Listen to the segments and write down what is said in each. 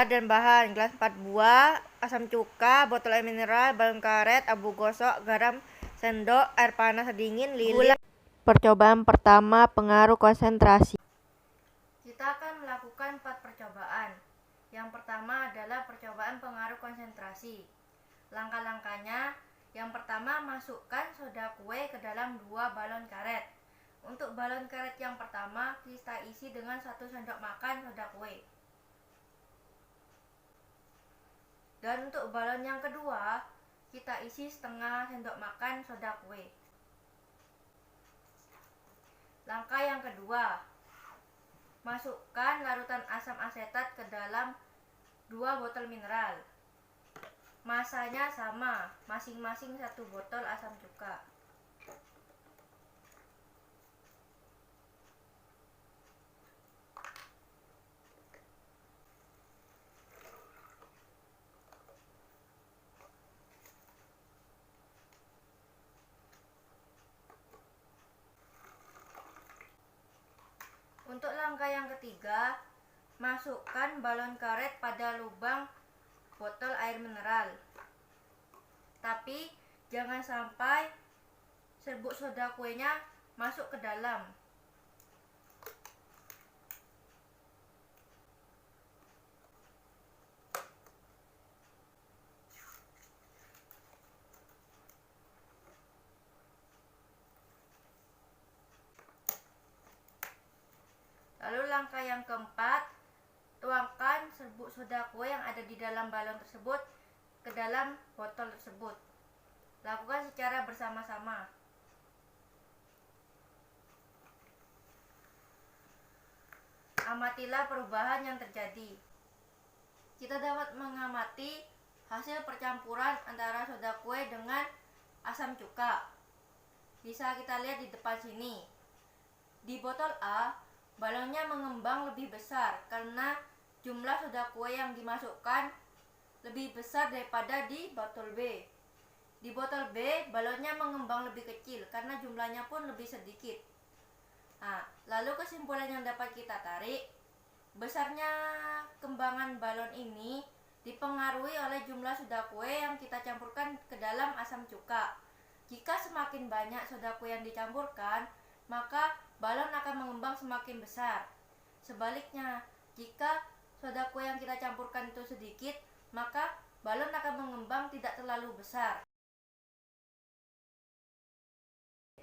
dan bahan: gelas 4 buah, asam cuka, botol air mineral, balon karet, abu gosok, garam sendok, air panas dingin, lilin. Percobaan pertama, pengaruh konsentrasi. Kita akan melakukan 4 percobaan. Yang pertama adalah percobaan pengaruh konsentrasi. Langkah-langkahnya: yang pertama, masukkan soda kue ke dalam 2 balon karet. Untuk balon karet yang pertama, kita isi dengan 1 sendok makan soda kue. Dan untuk balon yang kedua, kita isi setengah sendok makan soda kue. Langkah yang kedua, masukkan larutan asam asetat ke dalam 2 botol mineral. Masanya sama, masing-masing 1 botol asam cuka. Untuk langkah yang ketiga, masukkan balon karet pada lubang botol air mineral. Tapi jangan sampai serbuk soda kuenya masuk ke dalam. Lalu langkah yang keempat, tuangkan serbuk soda kue yang ada di dalam balon tersebut ke dalam botol tersebut. Lakukan secara bersama-sama. Amatilah perubahan yang terjadi. Kita dapat mengamati hasil percampuran antara soda kue dengan asam cuka. Bisa kita lihat di depan sini. Di botol A, balonnya mengembang lebih besar karena jumlah soda kue yang dimasukkan lebih besar daripada di botol B. Di botol B, balonnya mengembang lebih kecil karena jumlahnya pun lebih sedikit. Lalu kesimpulan yang dapat kita tarik, besarnya kembangan balon ini dipengaruhi oleh jumlah soda kue yang kita campurkan ke dalam asam cuka. Jika semakin banyak soda kue yang dicampurkan, maka balon akan mengembang semakin besar. Sebaliknya, jika soda kue yang kita campurkan itu sedikit, maka balon akan mengembang tidak terlalu besar.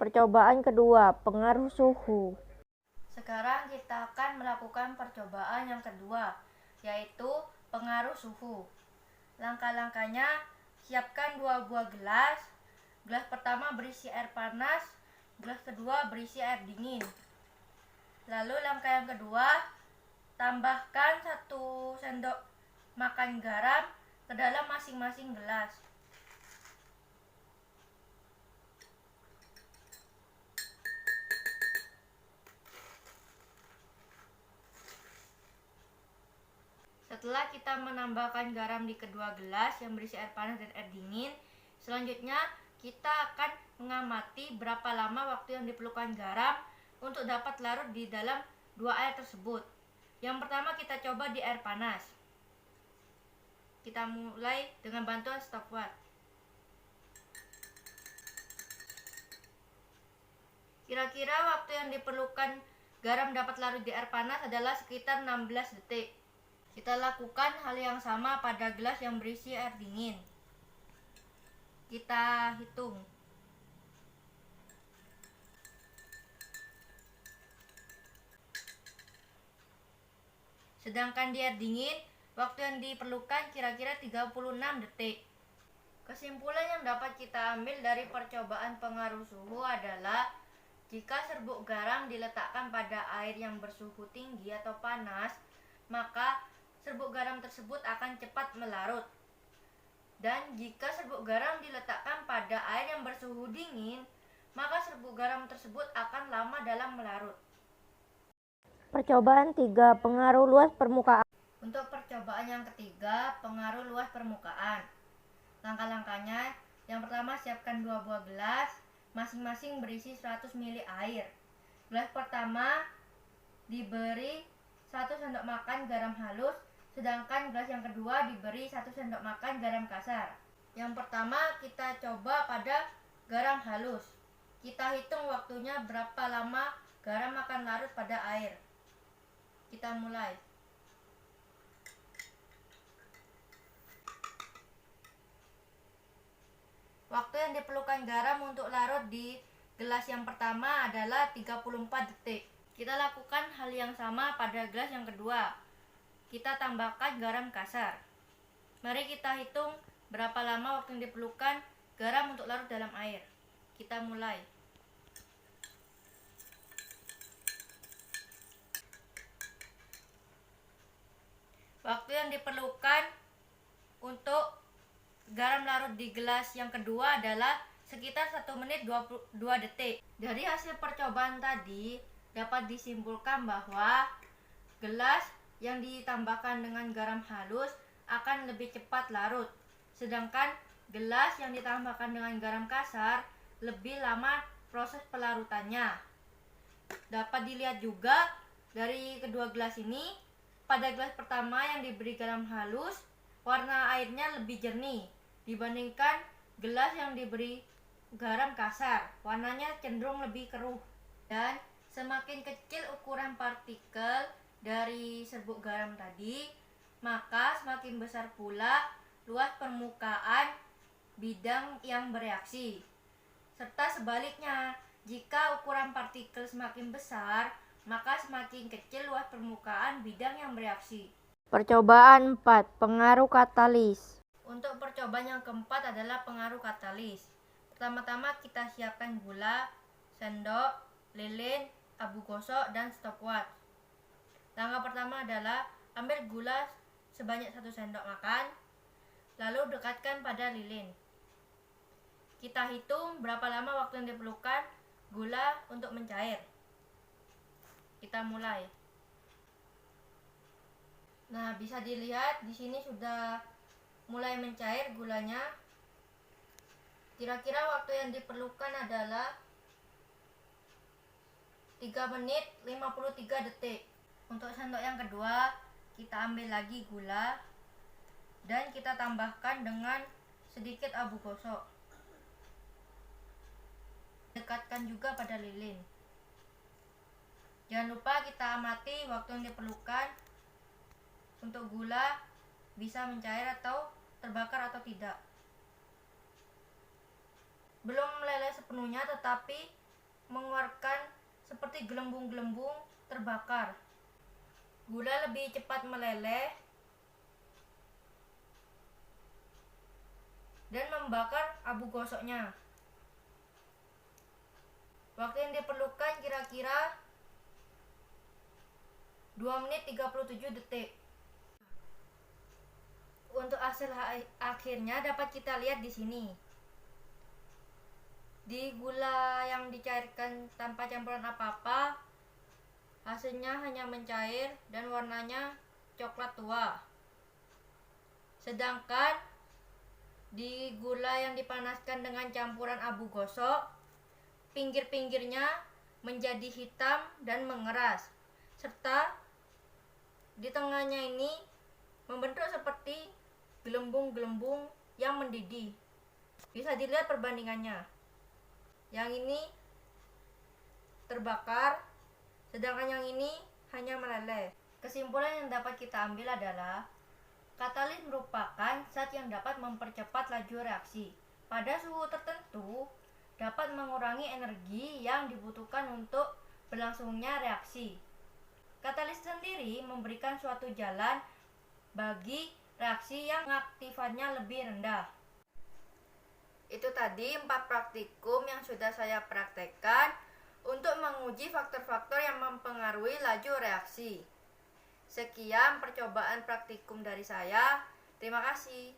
Percobaan kedua, pengaruh suhu. Sekarang kita akan melakukan percobaan yang kedua, yaitu pengaruh suhu. Langkah-langkahnya, siapkan 2 buah gelas. Gelas pertama berisi air panas, gelas kedua berisi air dingin. Lalu langkah yang kedua, tambahkan 1 sendok makan garam ke dalam masing-masing gelas. Setelah kita menambahkan garam di kedua gelas yang berisi air panas dan air dingin, selanjutnya kita akan mengamati berapa lama waktu yang diperlukan garam untuk dapat larut di dalam 2 air tersebut. Yang pertama kita coba di air panas. Kita mulai dengan bantuan stopwatch. Kira-kira waktu yang diperlukan garam dapat larut di air panas adalah sekitar 16 detik. Kita lakukan hal yang sama pada gelas yang berisi air dingin. Kita hitung. Sedangkan di air dingin, waktu yang diperlukan kira-kira 36 detik. Kesimpulan yang dapat kita ambil dari percobaan pengaruh suhu adalah jika serbuk garam diletakkan pada air yang bersuhu tinggi atau panas, maka serbuk garam tersebut akan cepat melarut. Dan jika serbuk garam diletakkan pada air yang bersuhu dingin, maka serbuk garam tersebut akan lama dalam melarut. Percobaan 3, pengaruh luas permukaan. Untuk percobaan yang ketiga, pengaruh luas permukaan. Langkah-langkahnya, yang pertama siapkan 2 buah gelas, masing-masing berisi 100 ml air. Gelas pertama diberi 1 sendok makan garam halus Sedangkan gelas yang kedua diberi 1 sendok makan garam kasar. Yang pertama kita coba pada garam halus. Kita hitung waktunya berapa lama garam akan larut pada air. Kita mulai. Waktu yang diperlukan garam untuk larut di gelas yang pertama adalah 34 detik. Kita lakukan hal yang sama pada gelas yang kedua. Kita tambahkan garam kasar. Mari kita hitung berapa lama waktu yang diperlukan garam untuk larut dalam air. Kita mulai. Waktu yang diperlukan untuk garam larut di gelas yang kedua adalah sekitar 1 menit 22 detik. Dari hasil percobaan tadi dapat disimpulkan bahwa gelas yang ditambahkan dengan garam halus akan lebih cepat larut. Sedangkan gelas yang ditambahkan dengan garam kasar lebih lama proses pelarutannya. Dapat dilihat juga dari kedua gelas ini, pada gelas pertama yang diberi garam halus, warna airnya lebih jernih dibandingkan gelas yang diberi garam kasar, warnanya cenderung lebih keruh. Dan semakin kecil ukuran partikel dari serbuk garam tadi, maka semakin besar pula luas permukaan bidang yang bereaksi. Serta sebaliknya, jika ukuran partikel semakin besar, maka semakin kecil luas permukaan bidang yang bereaksi. Percobaan 4. Pengaruh katalis. Untuk percobaan yang keempat adalah pengaruh katalis. Pertama-tama kita siapkan gula, sendok, lilin, abu gosok, dan stopwatch. Langkah pertama adalah ambil gula sebanyak 1 sendok makan, lalu dekatkan pada lilin. Kita hitung berapa lama waktu yang diperlukan gula untuk mencair. Kita mulai. Nah, bisa dilihat di sini sudah mulai mencair gulanya. Kira-kira waktu yang diperlukan adalah 3 menit 53 detik. Untuk sendok yang kedua, kita ambil lagi gula dan kita tambahkan dengan sedikit abu gosok. Dekatkan juga pada lilin. Jangan lupa kita amati waktu yang diperlukan untuk gula bisa mencair atau terbakar atau tidak. Belum meleleh sepenuhnya tetapi mengeluarkan seperti gelembung-gelembung terbakar. Gula lebih cepat meleleh dan membakar abu gosoknya. Waktu yang diperlukan kira-kira 2 menit 37 detik. Untuk hasil akhirnya dapat kita lihat di sini. Di gula yang dicairkan tanpa campuran apa-apa, hasilnya hanya mencair dan warnanya coklat tua. Sedangkan di gula yang dipanaskan dengan campuran abu gosok, pinggir-pinggirnya menjadi hitam dan mengeras, serta di tengahnya ini membentuk seperti gelembung-gelembung yang mendidih. Bisa dilihat perbandingannya. Yang ini terbakar, sedangkan yang ini hanya meleleh. Kesimpulan yang dapat kita ambil adalah katalis merupakan zat yang dapat mempercepat laju reaksi. Pada suhu tertentu dapat mengurangi energi yang dibutuhkan untuk berlangsungnya reaksi. Katalis sendiri memberikan suatu jalan bagi reaksi yang aktifannya lebih rendah. Itu tadi 4 praktikum yang sudah saya praktekkan untuk menguji faktor-faktor yang mempengaruhi laju reaksi. Sekian percobaan praktikum dari saya. Terima kasih.